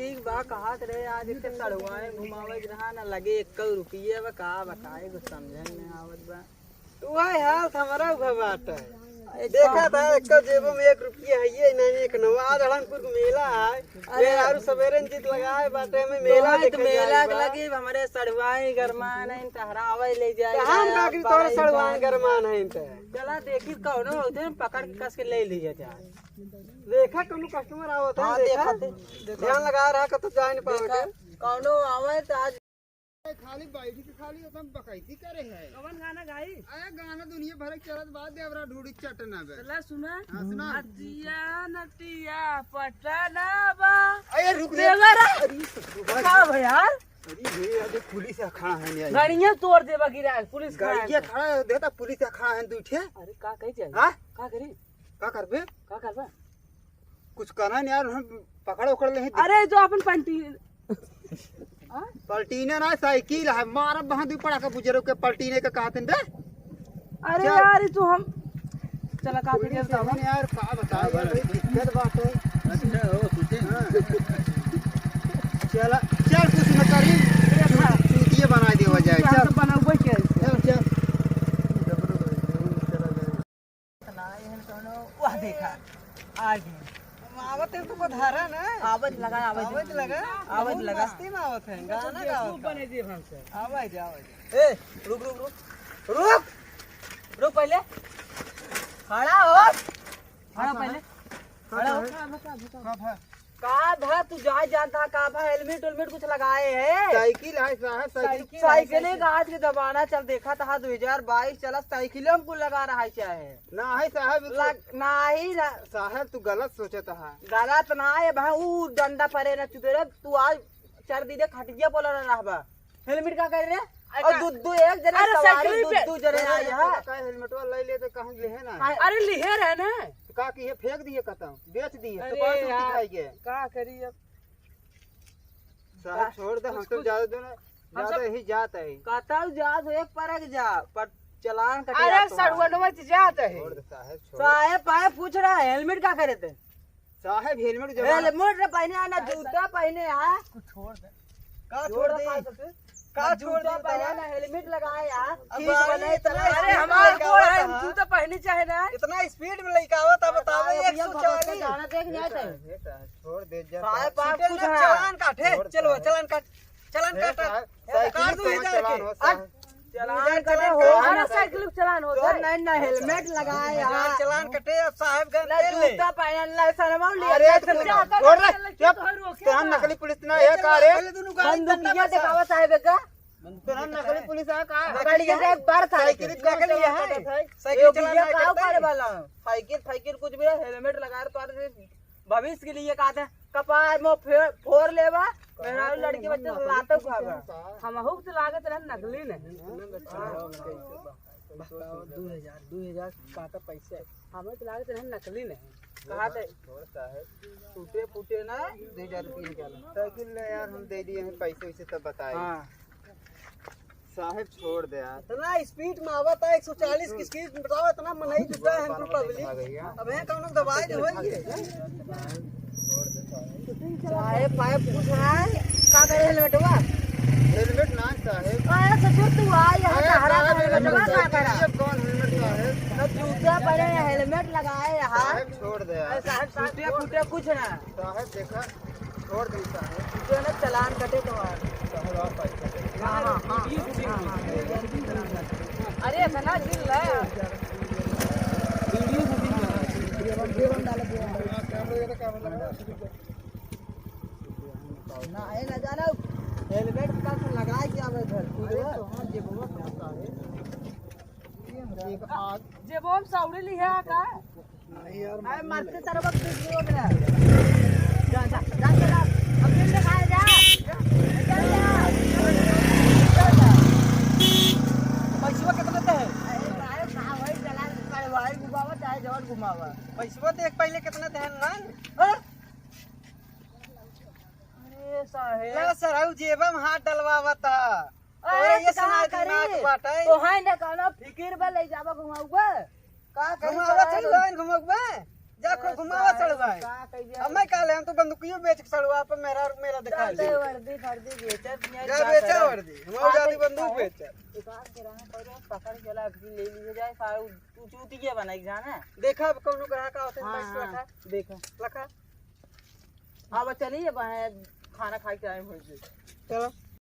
ठीक बा कहा रे आज इतने सड़वाए घुमावे रहा ना लगे 1 रुपये बा का बताए कुछ समझ में आवत बा। तू है हाल हमारा बात है देखा था एक जेब में 1 रुपया है ये नहीं एक नवा धड़नपुर मेला है अरे यार सवेरे जीत लगाए बाटे में मेला तो मेला लगी हमारे सड़वाए गरमान है तहरा आवे ले जाए हम का कि तोर सड़वाए गरमान है त चला देखी कौनो होते पकड़ के कस के ले लिया जाए। देखा कोनो कस्टमर आवत है देखा ध्यान लगा रहा का तो जा नहीं पावे कौनो आवे तो आज खाली बैठी के खाली एकदम बकैती करे है कौन गाना गाई अरे गाना दुनिया भर के चलत बाद देवरा ढूढ़ी चटना बे चला सुना हां सुना नटिया नटिया पटना बा अरे रुक देवरा का भाई यार अरे ये अभी पुलिस खड़ा है नहीं गाड़ियां तोड़ देबा गिरा पुलिस गाड़ियां खड़ा है देता पुलिस खड़ा है दूठे अरे का कही जाए हां का करी का करबे का करबा कुछ करना नहीं यार हम पकड़ उकड़ ले अरे जो अपन पंटी पलटीने ना साइकिल है मारा वहां दी पड़ा का बुजुर्ग के पलटीने का कहते हैं अरे यार तू हम चला का करी बताओ यार का बताओ यार भाई दिक्कत बात है अच्छा हो तुझे चल चल कुछ न करी चूतिए बना दे हो जाए चल बनाओ के चल ना एहन कोनो वाह देखा आज आवत है तो पधारा ना आवत लगा आवत लगा मस्ती में आवत है गाना गाओ बने दे हमसे आवाज ए रुक रुक रुक रुक रुक पहले खड़ा हो खड़ा पहले खड़ा हो का भा तू जा जानता का भा हेलमेट कुछ लगाए है साइकिल है साइकिल आज के जमाना चल देखा था 2022 चला साइकिलों को लगा रहा है चाहे ना है साहब ना ही साहब तू गलत सोचता है गलत ना है भाई वो डंडा परे ना चुदे तू आज चढ़ दी दे खटिया बोला रहबा हेलमेट का कर रे और दू एक जने सवारी दू जने आए है का हेलमेट वाला ले ले तो कहां ले है ना अरे लिहे रहे ना का की है फेंक दिए खत्म बेच दिए तो कौन सी खाएंगे का करी अब साहब छोड़ दे हम तो ज्यादा ही जात है कहता जात एक परक जा पर चलान कटिया अरे सड़वनवा जात है छोड़ दे साहब साहब पाए पूछ रहा है हेलमेट का करे थे साहब हेलमेट हेलमेट पहने आना जूता पहने है कुछ छोड़ दे का छोड़ दे का छोड़ दे पहने ना हेलमेट लगाए यार अरे हमारे को है जूता पहने चाहे ना इतना स्पीड में लेके आवत है बताओ 140 जाना देख नहीं आता छोड़ दे जा साहब पाप कुछ चलान काटे चलो चलान काट साइकिल तो चलान कटे हो अरे साइकिल चलान हो तो नहीं ना हेलमेट लगाए यार चलान कटे अब साहब जूता पहन लाइसेंस लिया अरे छोड़ रे चुप तो हम नकली पुलिस ना है का रे बंदूकिया दिखावा साहब का तो हम नकली पुलिस है का गाड़ी के बार था साइकिल नकली है साइकिल चलाना का करे वाला साइकिल कुछ भी हेलमेट लगा तो भविष्य के लिए कहते हैं कपार में फोर लेवा मेरा लड़की बच्चे लाते खावा हम हुक तो लागत रह नकली ने 2000 काटा पैसे हमें तो लागत रह नकली ने कहा थे टूटे फूटे ना 2000 रुपये निकाला साइकिल यार हम दे दिए हैं पैसे वैसे तब बताए हां साहब छोड़ दे यार इतना स्पीड में आवत है 140 की स्पीड में बताओ इतना मन नहीं जुटा है हमको पब्लिक अब है कौन दवाई जो होई चाहे पाइप पूछ रहा है का करे हेलमेट हुआ हेलमेट ना साहब आया सचो तू आ यहां हरा हेलमेट का करा कौन हेलमेट साहब सब जूता पहने हेलमेट लगाए यहां साहब छोड़ दे यार साहब टूटे फूटे कुछ ना साहब देखा छोड़ दे साहब जो ना चालान कटे तुम्हारा साहब आप पैसा दे अरे सना दिल है वीडियो ना है ना जाना हेलमेट का लगा के आवे घर तो हां जे बहुत होता है एक आग जे बम साउड़ी लिया का नहीं यार अरे मारते तरफ दूसरी हो गया जा जा जा चला अब दिन दिखाए जा चल जा पैसा कितना है अरे भाई कहां वही चला करवाई घुमावा चाहे जवन घुमावा पैसा तो एक पहले कितना देन ना अरे साहेब ला सराउ जेबा में हाथ डलवावता अरे ये सुना दिमाग बाटे तो है ना कहना फिकिर बा ले जावा घुमाऊगा का घुमावा चलवाइन घुमावा जा को घुमावा चलवाइन का कह अब मैं काले हम तो बंदूकियों बेच के चलवा पर मेरा दिखा ले वर्दी फर्दी बेचत नहीं जा बेचा वर्दी हमारी जाती बंदूक बेचा दुकान के रहा पर पकड़ के ला ले लीजिए जाए सारा तू चूतिया बनाई जाना देखा कौनो ग्राहक आवते हाँ, पैसा हाँ, रखा देखो लखा अब चलिए खाना खा के आए हो चलो